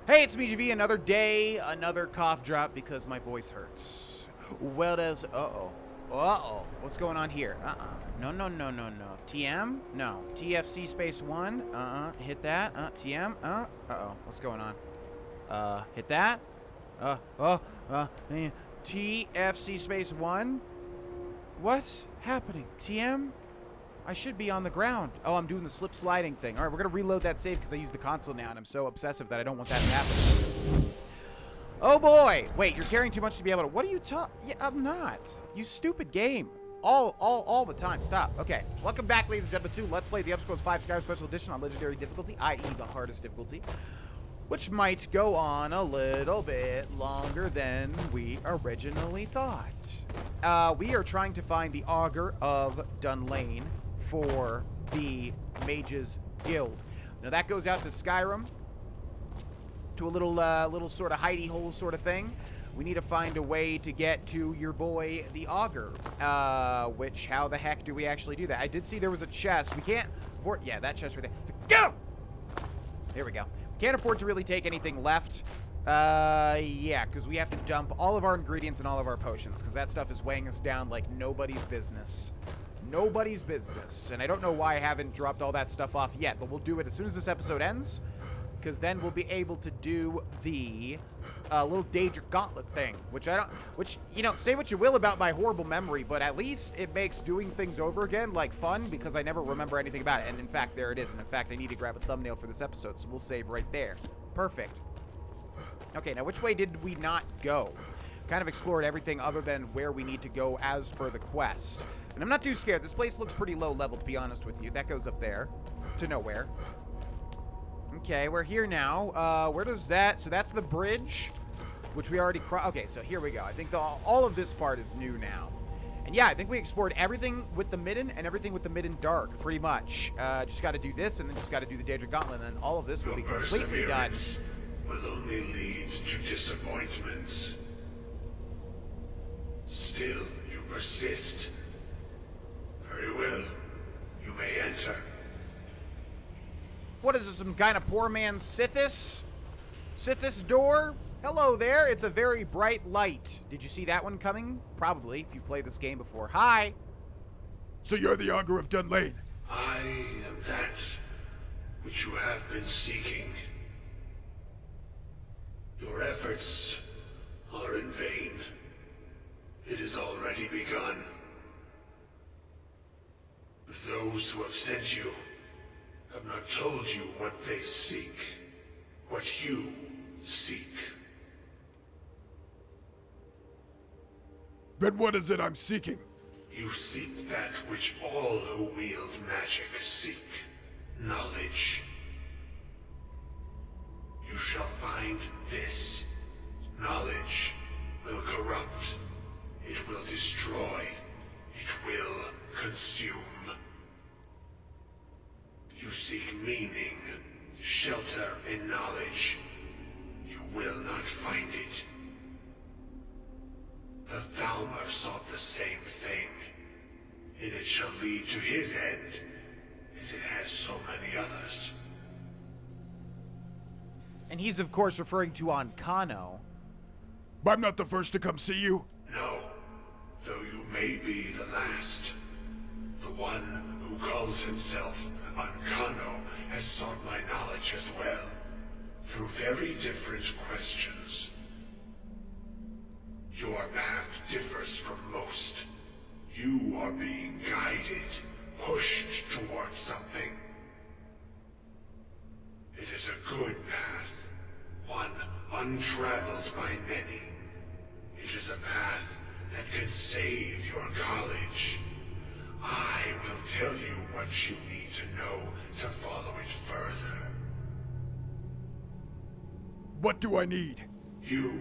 Hey, it's me, GV. Another day, another cough drop because my voice hurts. Well, does what's going on here? No. TM? No. TFC space 1? Hit that. TM? What's going on? Hit that. TFC space 1? What's happening? TM? I should be on the ground. Oh, I'm doing the slip sliding thing. All right, we're going to reload that save because I use the console now, and I'm so obsessive that I don't want that to happen. Oh, boy. Wait, you're carrying too much to be able to... What are you talking... Yeah, I'm not. You stupid game. All the time. Stop. Okay. Welcome back, ladies and gentlemen, to Let's Play the Elder Scrolls 5 Skyrim Special Edition on Legendary Difficulty, i.e. the hardest difficulty, which might go on a little bit longer than we originally thought. We are trying to find the Augur of Dunlain for the Mages Guild. Now that goes out to Skyrim, to a little sort of hidey hole sort of thing. We need to find a way to get to your boy, the Augur. Which, how the heck do we actually do that? I did see there was a chest. We can't afford... Yeah, that chest right there. Go! There we go. Can't afford to really take anything left. Yeah, because we have to dump all of our ingredients and all of our potions, because that stuff is weighing us down like nobody's business. Nobody's business. And I don't know why I haven't dropped all that stuff off yet, but we'll do it as soon as this episode ends, because then we'll be able to do the little Daedric Gauntlet thing, which, you know, say what you will about my horrible memory, but at least it makes doing things over again, like, fun, because I never remember anything about it. And in fact, there it is. And in fact, I need to grab a thumbnail for this episode, so we'll save right there. Perfect. Okay, now which way did we not go? Kind of explored everything other than where we need to go as per the quest. And I'm not too scared. This place looks pretty low level, to be honest with you. That goes up there to nowhere. Okay, we're here now. Where does that... So that's the bridge, which we already crossed. Okay, so here we go. I think all of this part is new now. And yeah, I think we explored everything with the Midden and everything with the Midden Dark, pretty much. Just got to do this, and then just got to do the Daedric Gauntlet, and all of this will be completely done. Will only lead to disappointments. Still, you persist. Very well. You may enter. What is this, some kind of poor man's Sithis? Sithis door? Hello there, it's a very bright light. Did you see that one coming? Probably, if you've played this game before. Hi! So you're the Augur of Dunlain? I am that which you have been seeking. Your efforts are in vain. It has already begun. But those who have sent you have not told you what they seek, what you seek. Then what is it I'm seeking? You seek that which all who wield magic seek, knowledge. You shall find this. Knowledge will corrupt. It will destroy. It will consume. You seek meaning, shelter in knowledge. You will not find it. The Thalmor sought the same thing, and it shall lead to his end, as it has so many others. And he's, of course, referring to Ancano. I'm not the first to come see you? No, though you may be the last. The one who calls himself Ancano has sought my knowledge as well, through very different questions. Your path differs from most. You are being guided, pushed towards something. It is a good path, one untraveled by many. It is a path that can save your college. I will tell you what you need to know to follow it further. What do I need? You,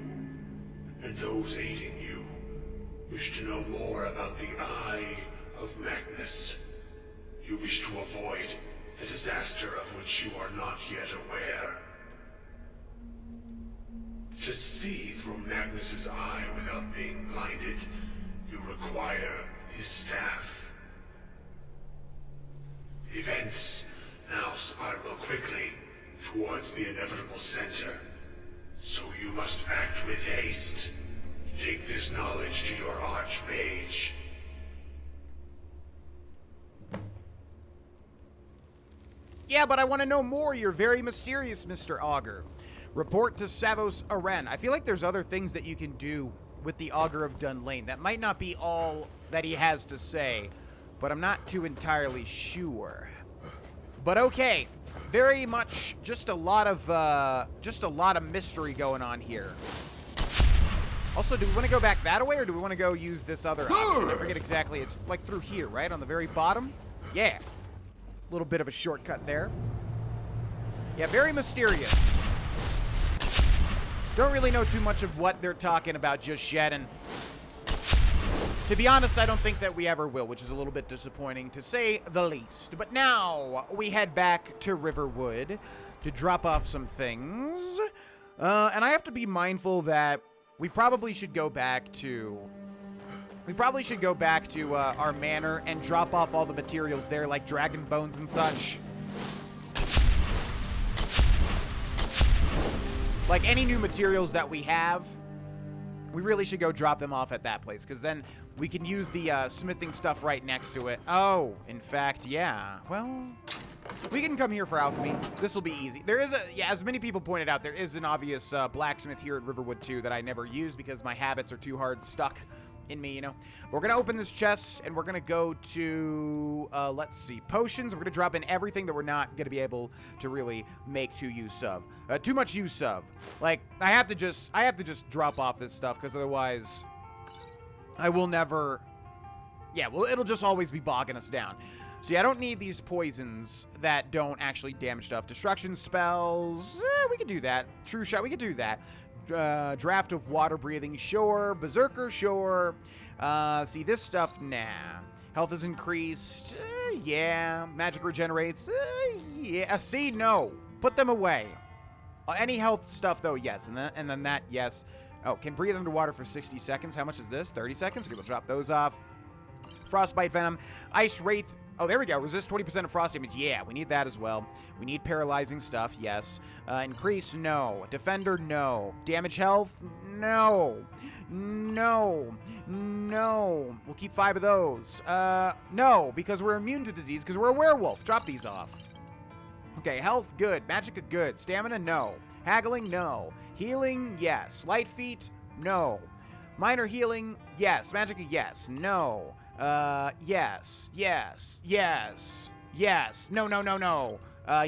and those aiding you, wish to know more about the Eye of Magnus. You wish to avoid the disaster of which you are not yet aware. To see through Magnus's eye without being blinded, you require his staff. Events now spiral quickly towards the inevitable center, So you must act with haste. Take this knowledge to your archmage. Yeah, but I want to know more. You're very mysterious, Mr. Augur. Report to Savos Aren. I feel like there's other things that you can do with the Augur of Dunlain. That might not be all that he has to say, but I'm not too entirely sure. But okay, very much just a lot of mystery going on here. Also, do we want to go back that way, or do we want to go use this other option? I forget exactly. It's like through here, right? On the very bottom? Yeah. A little bit of a shortcut there. Yeah, very mysterious. Don't really know too much of what they're talking about just yet, and to be honest, I don't think that we ever will, which is a little bit disappointing, to say the least. But now, we head back to Riverwood to drop off some things. And I have to be mindful that we probably should go back to... our manor and drop off all the materials there, like dragon bones and such. Like, any new materials that we have, we really should go drop them off at that place, because then we can use the smithing stuff right next to it. Oh, in fact, yeah. Well, we can come here for alchemy. This will be easy. There is as many people pointed out, there is an obvious blacksmith here at Riverwood 2 that I never use because my habits are too hard stuck in me, you know. But we're going to open this chest, and we're going to go to, let's see, potions. We're going to drop in everything that we're not going to be able to really make too much use of. Like, I have to just drop off this stuff, because otherwise I will never, yeah, well, it'll just always be bogging us down. So yeah, I don't need these poisons that don't actually damage stuff. Destruction spells, we could do that. True shot, we could do that. Draft of water breathing, sure. Berserker, sure. See, this stuff, nah. Health is increased, yeah. Magic regenerates, yeah. See, no. Put them away. Any health stuff, though, yes. And then that, yes. Oh, can breathe underwater for 60 seconds. How much is this? 30 seconds? Okay, we'll drop those off. Frostbite venom. Ice wraith. Oh, there we go. Resist 20% of frost damage. Yeah, we need that as well. We need paralyzing stuff. Yes. Increase? No. Defender? No. Damage health? No. No. No. We'll keep 5 of those. No, because we're immune to disease because we're a werewolf. Drop these off. Okay, health? Good. Magicka? Good. Stamina? No. Haggling? No. Healing? Yes. Light feet? No. Minor healing? Yes. Magicka? Yes. No. Yes. Yes. Yes. Yes. No, no, no, no.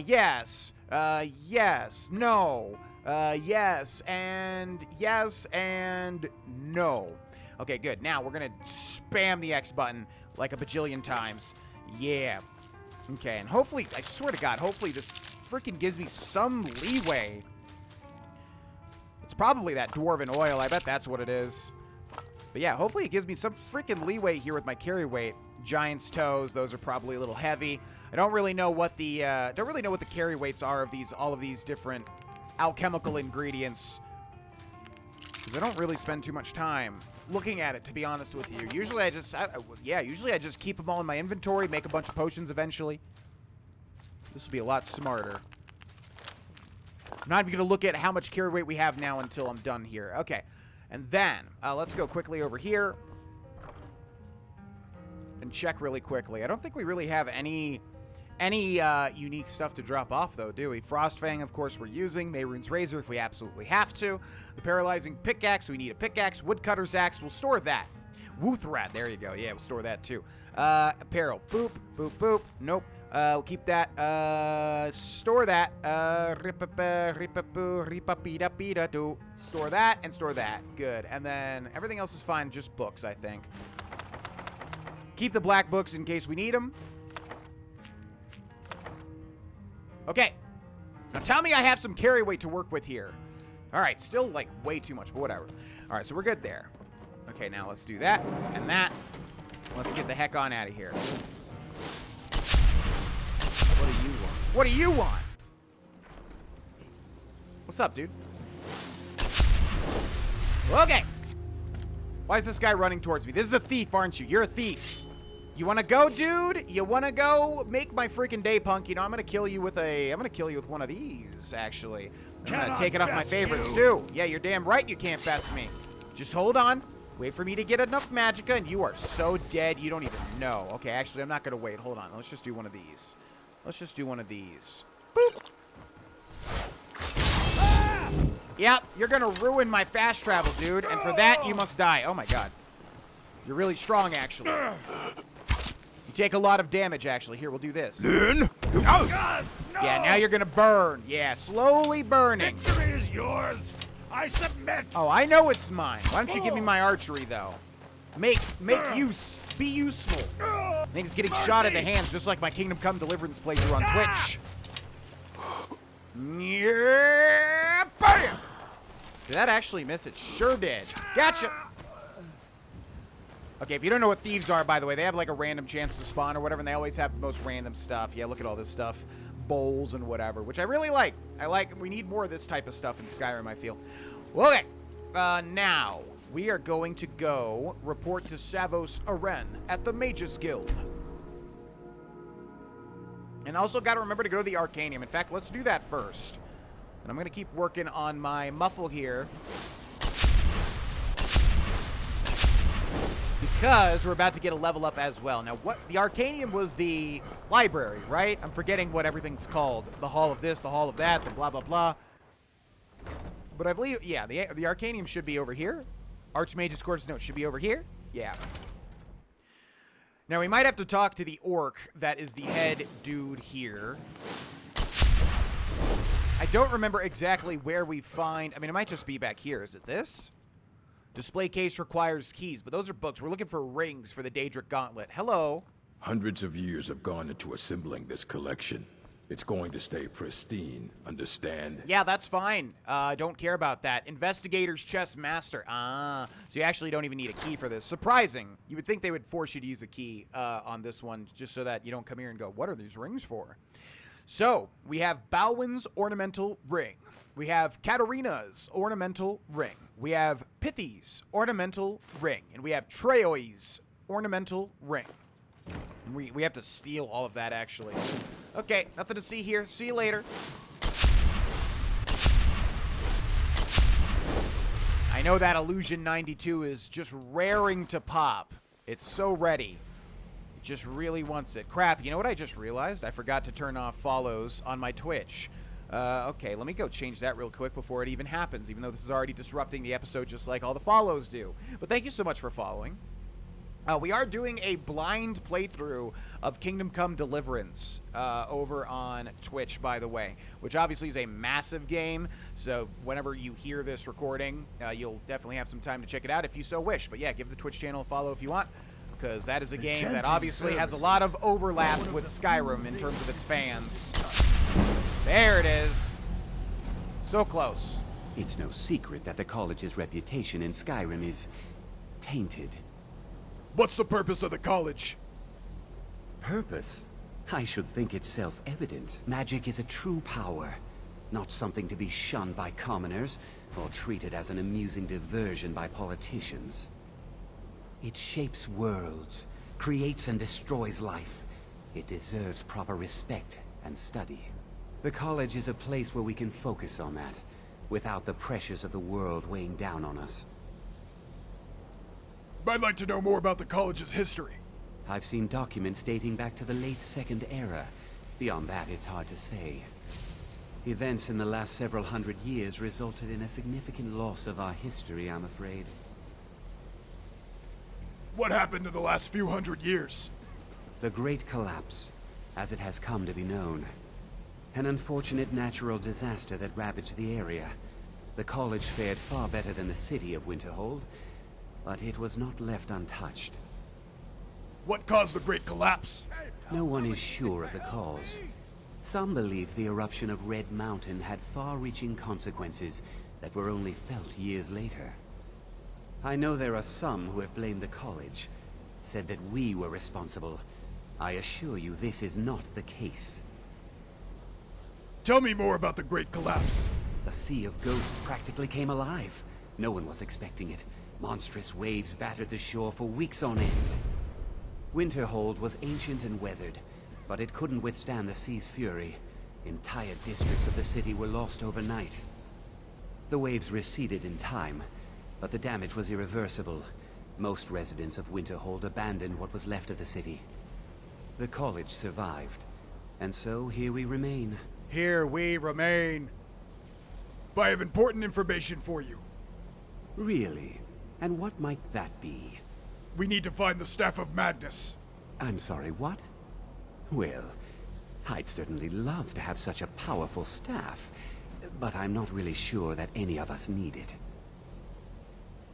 Yes. Yes. No. Yes. And no. Okay, good. Now we're gonna spam the X button like a bajillion times. Yeah. Okay, and hopefully, I swear to God, hopefully this freaking gives me some leeway. It's probably that dwarven oil. I bet that's what it is. But yeah, hopefully it gives me some freaking leeway here with my carry weight. Giant's toes, those are probably a little heavy. I don't really know what the carry weights are of all of these different alchemical ingredients, because I don't really spend too much time looking at it, to be honest with you. Usually I just keep them all in my inventory, make a bunch of potions eventually. This will be a lot smarter. I'm not even gonna look at how much carry weight we have now until I'm done here. Okay. And then, let's go quickly over here and check really quickly. I don't think we really have any unique stuff to drop off, though, do we? Frostfang, of course, we're using. Mayrune's Razor, if we absolutely have to. The Paralyzing Pickaxe, we need a pickaxe. Woodcutter's Axe, we'll store that. Woothrat, there you go. Yeah, we'll store that, too. Apparel, boop, boop, boop. Nope. We'll keep that. Store that. Store that and store that. Good. And then everything else is fine. Just books, I think. Keep the black books in case we need them. Okay. Now tell me I have some carry weight to work with here. All right. Still, like, way too much, but whatever. All right. So we're good there. Okay. Now let's do that and that. Let's get the heck on out of here. What do you want? What do you want? What's up, dude? Okay. Why is this guy running towards me? This is a thief, aren't you? You're a thief. You wanna go, dude? You wanna go? Make my freaking day, punk. You know, I'm gonna kill you with one of these, actually. I'm gonna take it off my favorites, too. Yeah, you're damn right you can't best me. Just hold on. Wait for me to get enough magicka, and you are so dead you don't even know. Okay, actually, I'm not gonna wait. Hold on. Let's just do one of these. Let's just do one of these. Boop. Ah! Yep, you're gonna ruin my fast travel, dude, and for that, you must die. Oh, my God. You're really strong, actually. You take a lot of damage, actually. Here, we'll do this. Then? Oh, God, no! Yeah, now you're gonna burn. Yeah, slowly burning. Victory is yours. I submit. Oh, I know it's mine. Why don't you give me my archery, though? Make use. Be useful. I think it's getting shot in the hands, just like my Kingdom Come Deliverance playthrough on Twitch. Yeah, bam! Did that actually miss? It sure did. Gotcha. Okay, if you don't know what thieves are, by the way, they have like a random chance to spawn or whatever, and they always have the most random stuff. Yeah, look at all this stuff. Bowls and whatever, which I really like. We need more of this type of stuff in Skyrim, I feel. Okay, now we are going to go report to Savos Aren at the Mages Guild. And also got to remember to go to the Arcanium. In fact, let's do that first. And I'm going to keep working on my muffle here, because we're about to get a level up as well. Now, what the Arcanium was the library, right? I'm forgetting what everything's called. The Hall of this, the Hall of that, the blah, blah, blah. But I believe, yeah, the Arcanium should be over here. Archmage's Quarters Note should be over here. Yeah. Now, we might have to talk to the orc that is the head dude here. I don't remember exactly where we find... I mean, it might just be back here. Is it this? Display case requires keys, but those are books. We're looking for rings for the Daedric Gauntlet. Hello. Hundreds of years have gone into assembling this collection. It's going to stay pristine, understand? Yeah, that's fine. Don't care about that. Investigator's Chest Master. Ah, so you actually don't even need a key for this. Surprising. You would think they would force you to use a key on this one, just so that you don't come here and go, what are these rings for? So, we have Balwin's Ornamental Ring. We have Katarina's Ornamental Ring. We have Pithy's Ornamental Ring. And we have Treoi's Ornamental Ring. And we have to steal all of that, actually. Okay, nothing to see here. See you later. I know that Illusion 92 is just raring to pop. It's so ready. It just really wants it. Crap, you know what I just realized? I forgot to turn off follows on my Twitch. Okay, let me go change that real quick before it even happens, even though this is already disrupting the episode just like all the follows do. But thank you so much for following. We are doing a blind playthrough of Kingdom Come Deliverance over on Twitch, by the way, which obviously is a massive game. So whenever you hear this recording, you'll definitely have some time to check it out if you so wish. But yeah, give the Twitch channel a follow if you want, because that is a game that obviously has a lot of overlap with Skyrim in terms of its fans. There it is. So close. It's no secret that the college's reputation in Skyrim is tainted. What's the purpose of the college? Purpose? I should think it's self-evident. Magic is a true power, not something to be shunned by commoners or treated as an amusing diversion by politicians. It shapes worlds, creates and destroys life. It deserves proper respect and study. The college is a place where we can focus on that, without the pressures of the world weighing down on us. I'd like to know more about the college's history. I've seen documents dating back to the late Second Era. Beyond that, it's hard to say. Events in the last several hundred years resulted in a significant loss of our history, I'm afraid. What happened in the last few hundred years? The Great Collapse, as it has come to be known. An unfortunate natural disaster that ravaged the area. The college fared far better than the city of Winterhold, but it was not left untouched. What caused the Great Collapse? No one is sure of the cause. Some believe the eruption of Red Mountain had far-reaching consequences that were only felt years later. I know there are some who have blamed the college, said that we were responsible. I assure you this is not the case. Tell me more about the Great Collapse. The Sea of Ghosts practically came alive. No one was expecting it. Monstrous waves battered the shore for weeks on end. Winterhold was ancient and weathered, but it couldn't withstand the sea's fury. Entire districts of the city were lost overnight. The waves receded in time, but the damage was irreversible. Most residents of Winterhold abandoned what was left of the city. The college survived, and so here we remain. Here we remain. I have important information for you. Really? And what might that be? We need to find the Staff of Madness. I'm sorry, what? Well, I'd certainly love to have such a powerful staff, but I'm not really sure that any of us need it.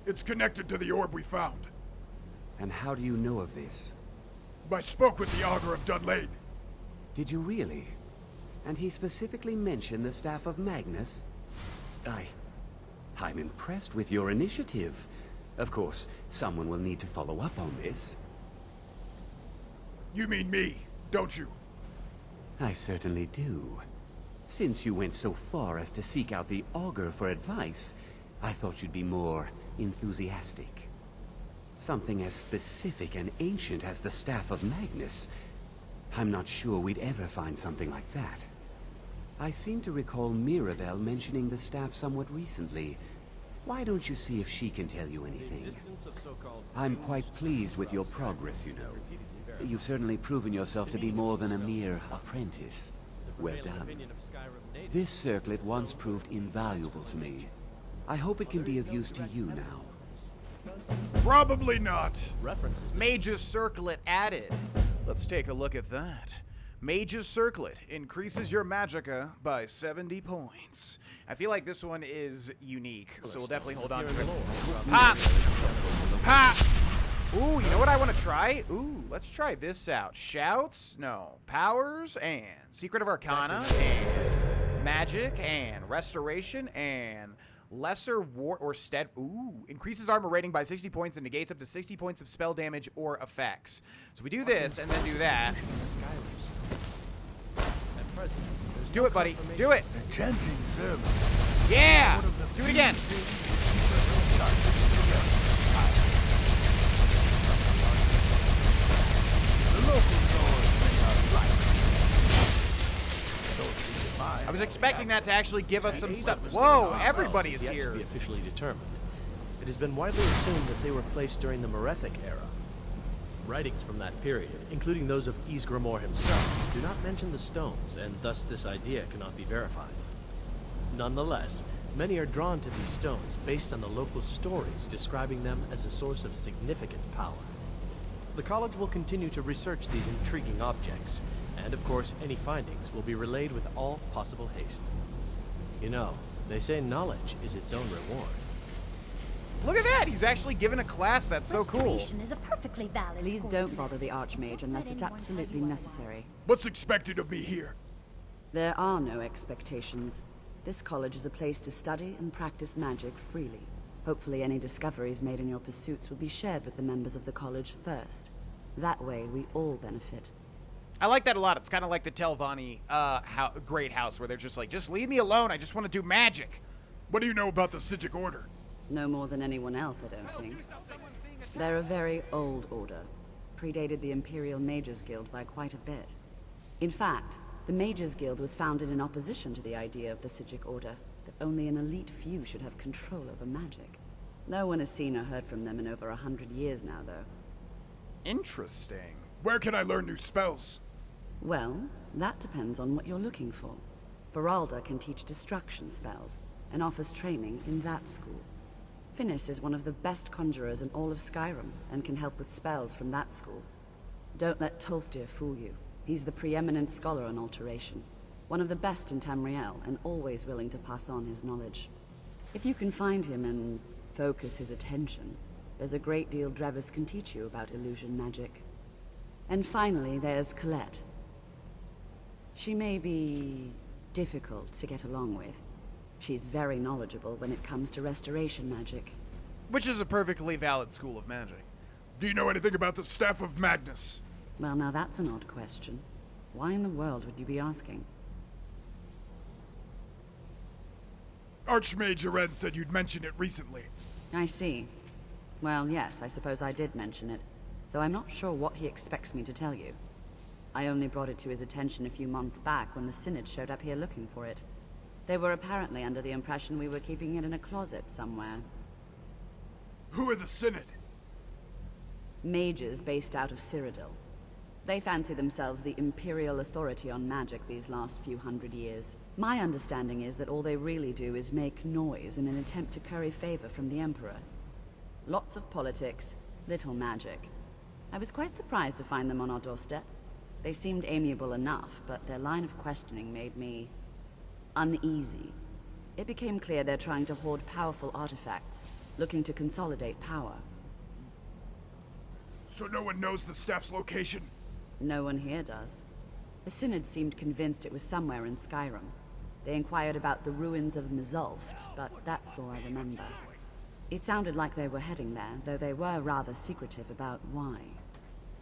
It's connected to the orb we found. And how do you know of this? I spoke with the Augur of Dunlain. Did you really? And he specifically mentioned the Staff of Magnus? I'm impressed with your initiative. Of course, someone will need to follow up on this. You mean me, don't you? I certainly do. Since you went so far as to seek out the Augur for advice, I thought you'd be more enthusiastic. Something as specific and ancient as the Staff of Magnus. I'm not sure we'd ever find something like that. I seem to recall Mirabelle mentioning the staff somewhat recently. Why don't you see if she can tell you anything? I'm quite pleased with your progress, you know. You've certainly proven yourself to be more than a mere apprentice. Well done. This circlet once proved invaluable to me. I hope it can be of use to you now. Probably not. Mage's Circlet added. Let's take a look at that. Mage's Circlet increases your magicka by 70 points. I feel like this one is unique, so we'll definitely hold on to it. Pop! Pop! Ooh, you know what I want to try? Ooh, let's try this out. Shouts? No. Powers and Secret of Arcana and Magic and Restoration and Lesser War or Stead. Ooh, increases armor rating by 60 points and negates up to 60 points of spell damage or effects. So we do this and then do that. Do it, buddy. Do it. Enchanting service. Yeah! Do it again. I was expecting that to actually give us some stuff. Whoa, everybody is here. To be officially determined. It has been widely assumed that they were placed during the Merethic era. Writings from that period, including those of Ysgramor himself, do not mention the stones, and thus this idea cannot be verified. Nonetheless, many are drawn to these stones based on the local stories describing them as a source of significant power. The college will continue to research these intriguing objects, and of course any findings will be relayed with all possible haste. You know, they say knowledge is its own reward. Look at that! He's actually given a class. That's so cool. Restoration is a perfectly valid Please course. don't bother the Archmage unless it's absolutely necessary. What's expected of me here? There are no expectations. This college is a place to study and practice magic freely. Hopefully any discoveries made in your pursuits will be shared with the members of the college first. That way, we all benefit. I like that a lot. It's kind of like the Telvanni great house where they're just like, just leave me alone. I just want to do magic. What do you know about the Psijic Order? No more than anyone else, I don't think. They're a very old order. Predated the Imperial Mages Guild by quite a bit. In fact, the Mages Guild was founded in opposition to the idea of the Psijic Order, that only an elite few should have control over magic. No one has seen or heard from them in over 100 years now, though. Interesting. Where can I learn new spells? Well, that depends on what you're looking for. Feralda can teach destruction spells, and offers training in that school. Finis is one of the best conjurers in all of Skyrim, and can help with spells from that school. Don't let Tolfdir fool you. He's the preeminent scholar on alteration. One of the best in Tamriel, and always willing to pass on his knowledge. If you can find him and focus his attention, there's a great deal Drevis can teach you about illusion magic. And finally, there's Colette. She may be difficult to get along with. She's very knowledgeable when it comes to restoration magic. Which is a perfectly valid school of magic. Do you know anything about the Staff of Magnus? Well, now that's an odd question. Why in the world would you be asking? Archmage Aren said you'd mentioned it recently. I see. Well, yes, I suppose I did mention it. though I'm not sure what he expects me to tell you. I only brought it to his attention a few months back when the Synod showed up here looking for it. They were apparently under the impression we were keeping it in a closet somewhere. Who are the Synod? Mages based out of Cyrodiil. They fancy themselves the imperial authority on magic these last few hundred years. My understanding is that all they really do is make noise in an attempt to curry favor from the Emperor. Lots of politics, little magic. I was quite surprised to find them on our doorstep. They seemed amiable enough, but their line of questioning made me uneasy. It became clear they're trying to hoard powerful artifacts, looking to consolidate power. So no one knows the staff's location? No one here does. The Synod seemed convinced it was somewhere in Skyrim. They inquired about the ruins of Mizulft, but that's all I remember. It sounded like they were heading there, though they were rather secretive about why.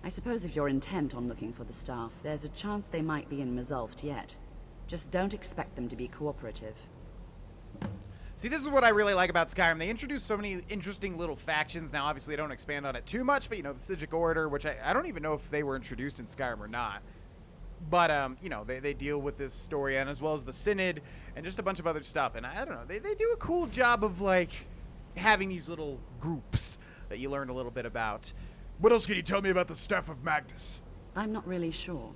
I suppose if you're intent on looking for the staff, there's a chance they might be in Mizulft yet. Just don't expect them to be cooperative. See, this is what I really like about Skyrim. They introduce so many interesting little factions. Now, obviously, they don't expand on it too much, but, you know, the Sigic Order, which I don't even know if they were introduced in Skyrim or not. But, you know, they deal with this story, and as well as the Synod, and just a bunch of other stuff. And I don't know, they do a cool job of, like, having these little groups that you learn a little bit about. What else can you tell me about the Staff of Magnus? I'm not really sure.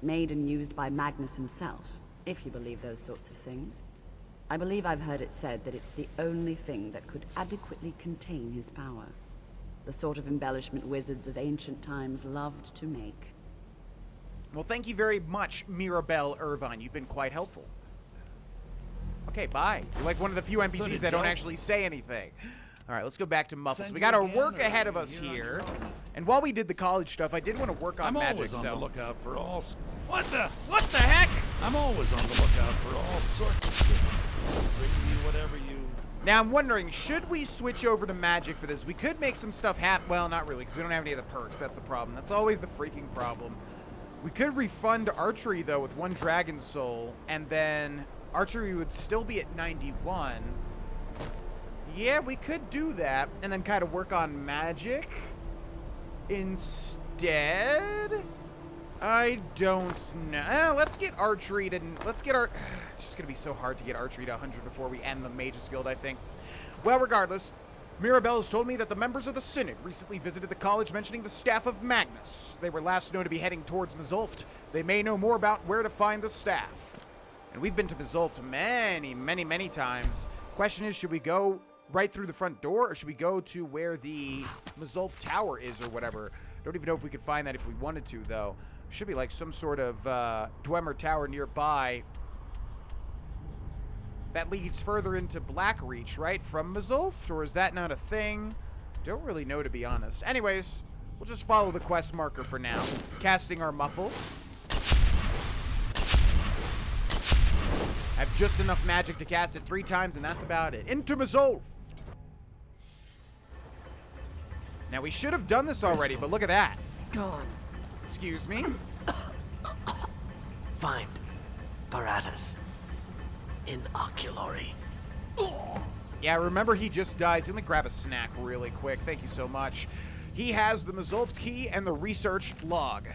Made and used by Magnus himself, if you believe those sorts of things. I believe I've heard it said that it's the only thing that could adequately contain his power. The sort of embellishment wizards of ancient times loved to make. Well, thank you very much, Mirabelle Irvine. You've been quite helpful. Okay, bye. You're like one of the few NPCs that don't actually say anything. All right, let's go back to Muffles. We got our work ahead of us here. And while we did the college stuff, I did want to work on magic, I'm always on the lookout for all... What the heck? I'm always on the lookout for all sorts of shit. Bring me whatever you... Now, I'm wondering, should we switch over to magic for this? We could make some stuff happen. Well, not really, because we don't have any of the perks. That's the problem. That's always the freaking problem. We could refund archery, though, with 1 dragon soul, and then archery would still be at 91. Yeah, we could do that, and then kind of work on magic instead. I don't know. Let's get archery to... Let's get our... It's just going to be so hard to get archery to 100 before we end the Mage's Guild, I think. Well, regardless, Mirabelle has told me that the members of the Synod recently visited the college mentioning the Staff of Magnus. They were last known to be heading towards Mizulft. They may know more about where to find the staff. And we've been to Mizulft many times. Question is, should we go right through the front door, or should we go to where the Mizulft Tower is, or whatever? Don't even know if we could find that if we wanted to, though. Should be like some sort of Dwemer Tower nearby that leads further into Blackreach, right? From Mizulft, or is that not a thing? Don't really know, to be honest. Anyways, we'll just follow the quest marker for now. Casting our muffle. I have just enough magic to cast it 3 times, and that's about it. Into Mizulft! Now, we should have done this already, but look at that. God. Excuse me? Find Paratus in Oculary. Yeah, remember he just dies. Let me grab a snack really quick. Thank you so much. He has the Mizulft key and the research log.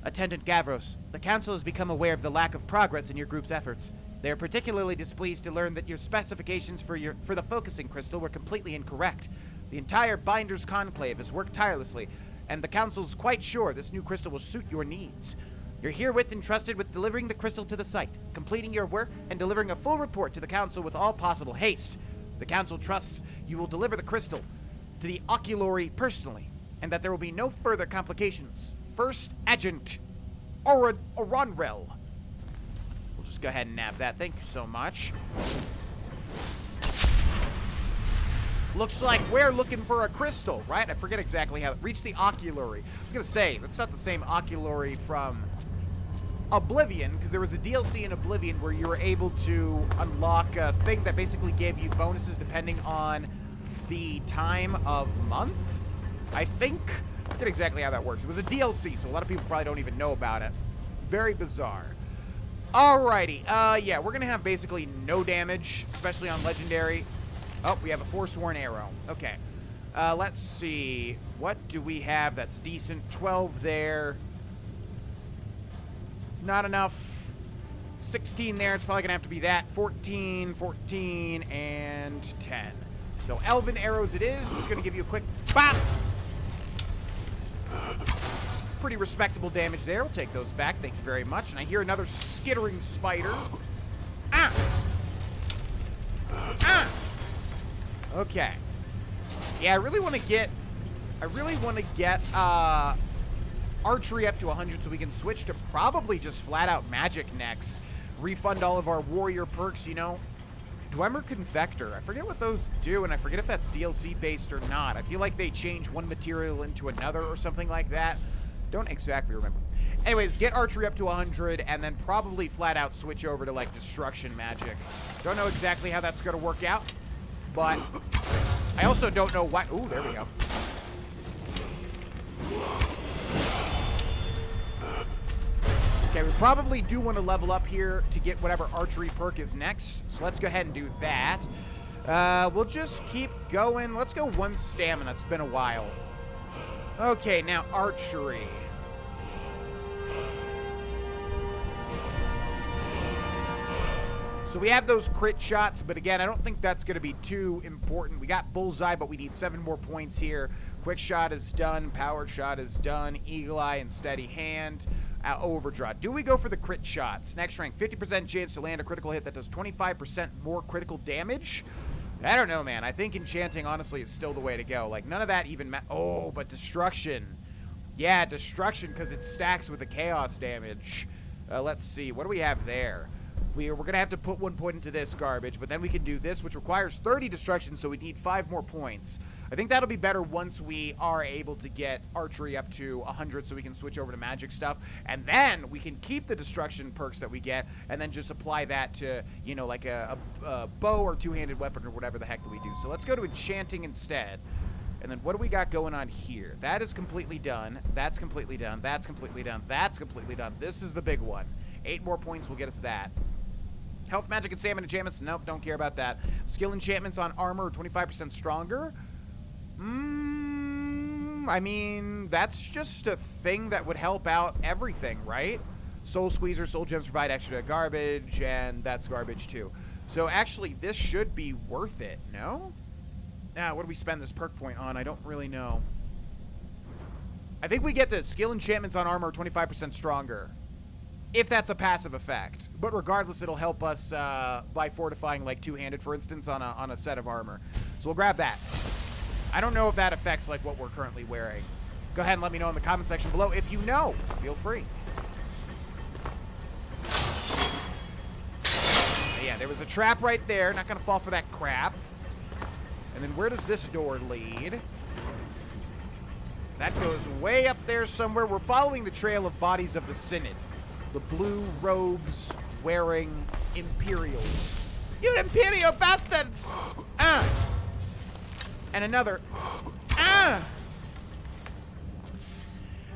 Attendant Gavros, the Council has become aware of the lack of progress in your group's efforts. They are particularly displeased to learn that your specifications for the focusing crystal were completely incorrect. The entire Binder's Conclave has worked tirelessly, and the Council's quite sure this new crystal will suit your needs. You're herewith entrusted with delivering the crystal to the site, completing your work, and delivering a full report to the Council with all possible haste. The Council trusts you will deliver the crystal to the Oculary personally, and that there will be no further complications. First Agent Oronrel. We'll just go ahead and nab that. Thank you so much. Looks like we're looking for a crystal, right? I forget exactly how. Reach the Oculary. I was going to say, that's not the same Oculary from Oblivion, because there was a DLC in Oblivion where you were able to unlock a thing that basically gave you bonuses depending on the time of month, I think. I forget exactly how that works. It was a DLC, so a lot of people probably don't even know about it. Very bizarre. Alrighty. Yeah, we're going to have basically no damage, especially on Legendary. Oh, we have a Forsworn Arrow. Okay. Let's see. What do we have that's decent? 12 there. Not enough. 16 there. It's probably going to have to be that. 14, 14, and 10. So elven arrows it is. Just going to give you a quick bop. Pretty respectable damage there. We'll take those back. Thank you very much. And I hear another skittering spider. Ah! Ah! Okay. Yeah, I really want to get archery up to 100 so we can switch to probably just flat out magic next. Refund all of our warrior perks, you know. Dwemer Confector. I forget what those do, and I forget if that's DLC based or not. I feel like they change one material into another or something like that. Don't exactly remember. Anyways, get archery up to 100 and then probably flat out switch over to like destruction magic. Don't know exactly how that's going to work out, but I also don't know what. Ooh, there we go. Okay, we probably do want to level up here to get whatever archery perk is next. So let's go ahead and do that. We'll just keep going. Let's go 1 stamina. It's been a while. Okay, now archery. So we have those crit shots, but again, I don't think that's going to be too important. We got Bullseye, but we need 7 more points here. Quick shot is done. Power shot is done. Eagle eye and steady hand. Overdraw. Do we go for the crit shots? Next rank, 50% chance to land a critical hit that does 25% more critical damage. I don't know, man. I think enchanting, honestly, is still the way to go. Like, none of that even oh, but destruction. Yeah, destruction, because it stacks with the chaos damage. Let's see. What do we have there? We're going to have to put 1 point into this garbage, but then we can do this, which requires 30 destruction, so we need 5 more points. I think that'll be better once we are able to get archery up to 100 so we can switch over to magic stuff. And then we can keep the destruction perks that we get and then just apply that to, you know, like a bow or two-handed weapon or whatever the heck that we do. So let's go to enchanting instead. And then what do we got going on here? That is completely done. That's completely done. That's completely done. That's completely done. This is the big one. 8 more points will get us that. Health, magic, and stamina enchantments. Nope, don't care about that. Skill enchantments on armor are 25% stronger. I mean, that's just a thing that would help out everything, right? Soul Squeezer, Soul Gems provide extra garbage, and that's garbage too. So actually, this should be worth it, no? Now, what do we spend this perk point on? I don't really know. I think we get the skill enchantments on armor 25% stronger. If that's a passive effect. But regardless, it'll help us by fortifying, like, two-handed, for instance, on a set of armor. So we'll grab that. I don't know if that affects, like, what we're currently wearing. Go ahead and let me know in the comment section below. If you know, feel free. Yeah, there was a trap right there. Not gonna fall for that crap. And then where does this door lead? That goes way up there somewhere. We're following the trail of bodies of the Synod. The blue robes wearing Imperials. You Imperial bastards! And another. Now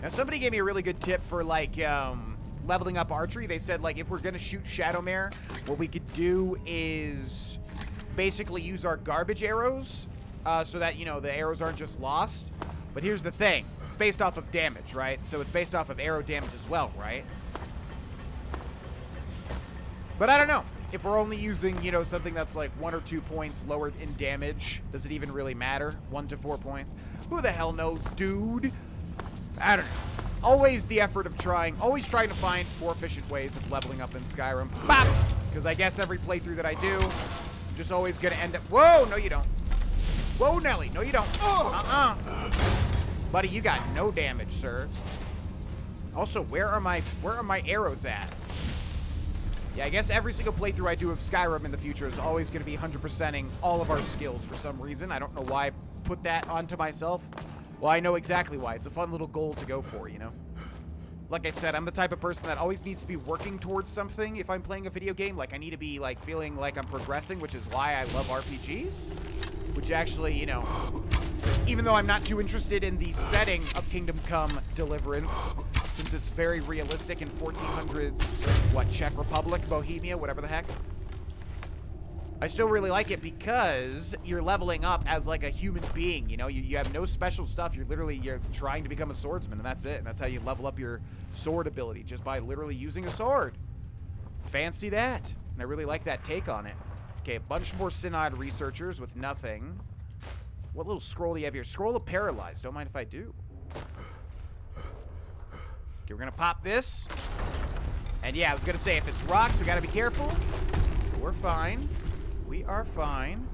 somebody gave me a really good tip for like leveling up archery. They said like if we're gonna shoot Shadowmare, what we could do is basically use our garbage arrows so that, you know, the arrows aren't just lost. But here's the thing. It's based off of damage, right? So it's based off of arrow damage as well, right? But I don't know. If we're only using, you know, something that's like 1 or 2 points lower in damage, does it even really matter? 1 to 4 points? Who the hell knows, dude? I don't know. Always the effort of trying, always trying to find more efficient ways of leveling up in Skyrim. Bop! Because I guess every playthrough that I do, I'm just always going to end up... Whoa, no you don't. Whoa, Nelly, no you don't. Buddy, you got no damage, sir. Also, where are my arrows at? Yeah, I guess every single playthrough I do of Skyrim in the future is always going to be 100%ing all of our skills for some reason. I don't know why I put that onto myself. Well, I know exactly why. It's a fun little goal to go for, you know? Like I said, I'm the type of person that always needs to be working towards something if I'm playing a video game. Like, I need to be, like, feeling like I'm progressing, which is why I love RPGs. Which actually, you know, even though I'm not too interested in the setting of Kingdom Come Deliverance, since it's very realistic in 1400s, what, Czech Republic, Bohemia, whatever the heck. I still really like it because you're leveling up as like a human being, you know? You have no special stuff. You're trying to become a swordsman, and that's it. And that's how you level up your sword ability, just by literally using a sword. Fancy that. And I really like that take on it. Okay, a bunch more Synod researchers with nothing. What little scroll do you have here? Scroll of Paralyzed. Don't mind if I do. Okay, we're gonna pop this. And yeah, I was gonna say, if it's rocks, we gotta be careful. We're fine. We are fine.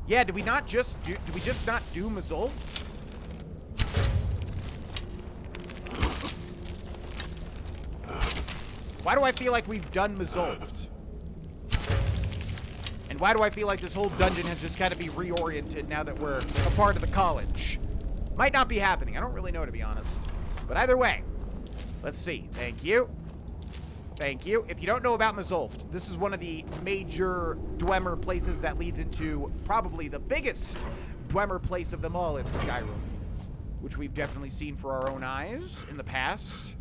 Yeah, did we just not do Mazulft? Why do I feel like we've done Mazulft? And why do I feel like this whole dungeon has just got to be reoriented now that we're a part of the college? Might not be happening. I don't really know, to be honest. But either way, let's see. Thank you. Thank you. If you don't know about Mazulft, this is one of the major Dwemer places that leads into probably the biggest Dwemer place of them all in Skyrim, which we've definitely seen for our own eyes in the past.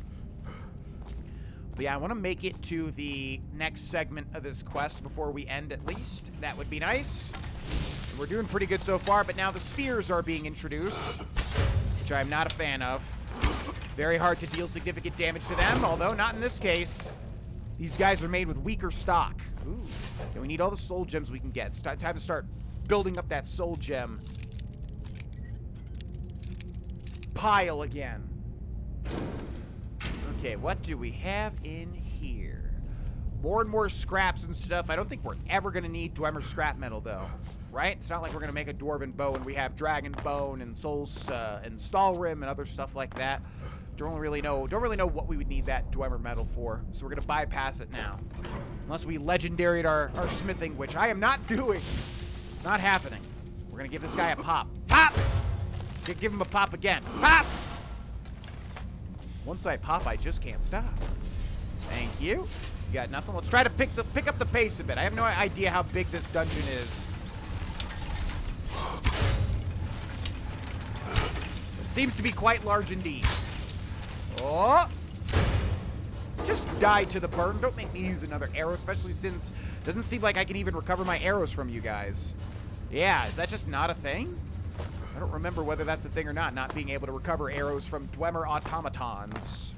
But yeah, I want to make it to the next segment of this quest before we end, at least. That would be nice. We're doing pretty good so far, but now the spheres are being introduced, which I'm not a fan of. Very hard to deal significant damage to them, although not in this case. These guys are made with weaker stock. Ooh. Okay, we need all the soul gems we can get. It's time to start building up that soul gem pile again. Okay, what do we have in here? More and more scraps and stuff. I don't think we're ever going to need Dwemer scrap metal, though. Right? It's not like we're going to make a Dwarven bow and we have Dragon Bone and Souls and Stalrim and other stuff like that. Don't really know what we would need that Dwemer metal for. So we're going to bypass it now. Unless we legendaried our smithing, which I am not doing. It's not happening. We're going to give this guy a pop. Pop! Give him a pop again. Pop! Once I pop, I just can't stop. Thank you. You got nothing? Let's try to pick up the pace a bit. I have no idea how big this dungeon is. It seems to be quite large indeed. Oh! Just die to the burn. Don't make me use another arrow, especially since it doesn't seem like I can even recover my arrows from you guys. Yeah, is that just not a thing? I don't remember whether that's a thing or not being able to recover arrows from Dwemer automatons.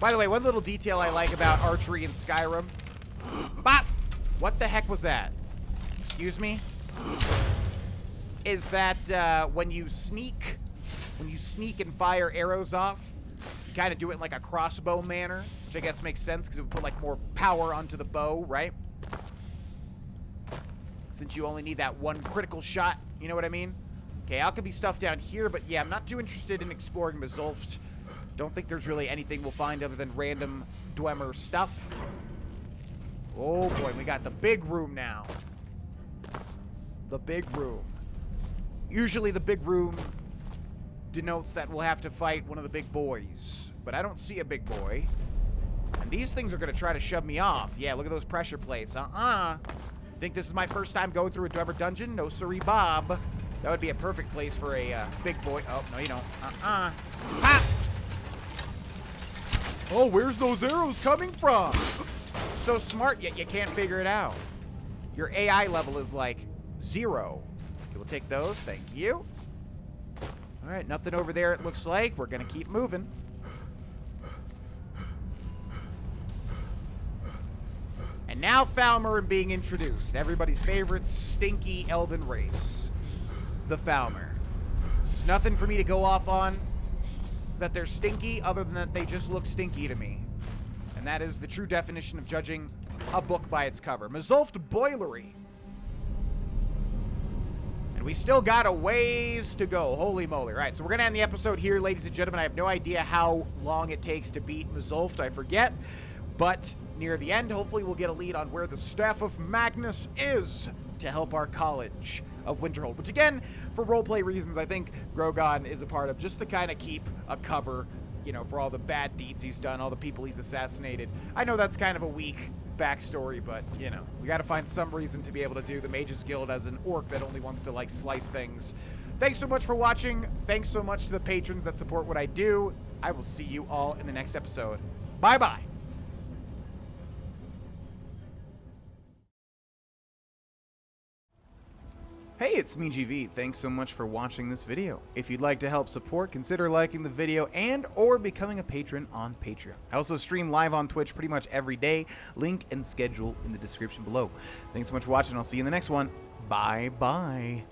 By the way, one little detail I like about archery in Skyrim. Bop! What the heck was that? Excuse me? Is that when you sneak and fire arrows off, you kind of do it in like a crossbow manner, which I guess makes sense because it would put like more power onto the bow, right? Since you only need that one critical shot, you know what I mean? Okay, alchemy stuff down here, but yeah, I'm not too interested in exploring Mazulft. Don't think there's really anything we'll find other than random Dwemer stuff. Oh boy, we got the big room now. The big room. Usually the big room denotes that we'll have to fight one of the big boys, but I don't see a big boy. And these things are gonna try to shove me off. Yeah, look at those pressure plates. Think this is my first time going through a Dwemer dungeon? No siree, Bob. That would be a perfect place for a big boy. Oh, no, you don't. Ha! Oh, where's those arrows coming from? So smart, yet you can't figure it out. Your AI level is like 0. Okay, we'll take those. Thank you. All right, nothing over there, it looks like. We're going to keep moving. And now Falmer being introduced. Everybody's favorite stinky elven race. The Falmer. There's nothing for me to go off on that they're stinky other than that they just look stinky to me. And that is the true definition of judging a book by its cover. Mazulft Boilery. And we still got a ways to go. Holy moly. All right, so we're going to end the episode here, ladies and gentlemen. I have no idea how long it takes to beat Mazulft. I forget. But near the end, hopefully we'll get a lead on where the Staff of Magnus is to help our College of Winterhold. Which again, for roleplay reasons, I think Grogon is a part of, just to kind of keep a cover, you know, for all the bad deeds he's done, all the people he's assassinated. I know that's kind of a weak backstory, but, you know, we gotta find some reason to be able to do the Mages Guild as an orc that only wants to, like, slice things. Thanks so much for watching. Thanks so much to the patrons that support what I do. I will see you all in the next episode. Bye-bye. Hey, it's me, GV. Thanks so much for watching this video. If you'd like to help support, consider liking the video and or becoming a patron on Patreon. I also stream live on Twitch pretty much every day. Link and schedule in the description below. Thanks so much for watching. I'll see you in the next one. Bye-bye.